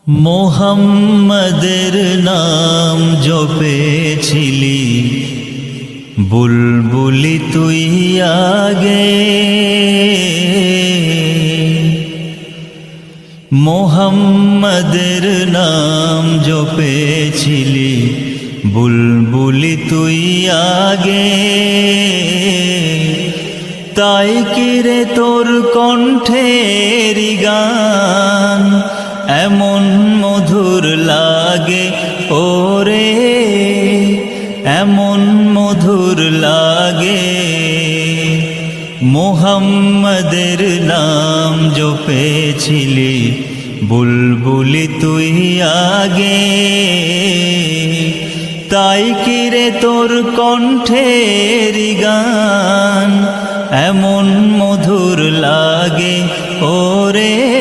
মোহাম্মদের নাম জপেছিলি বুলবুলি তুই আগে, মোহাম্মদের নাম জপেছিলি বুলবুলি তুই আগে। তাই কিরে তোর কণ্ঠের গান এমন মধুর লাগে ওরে, এমন মধুর লাগে। মোহাম্মদের নাম জপেছিলি বুলবুলি তুই আগে, তাই কিরে তোর কণ্ঠের গান এমন মধুর লাগে ওরে।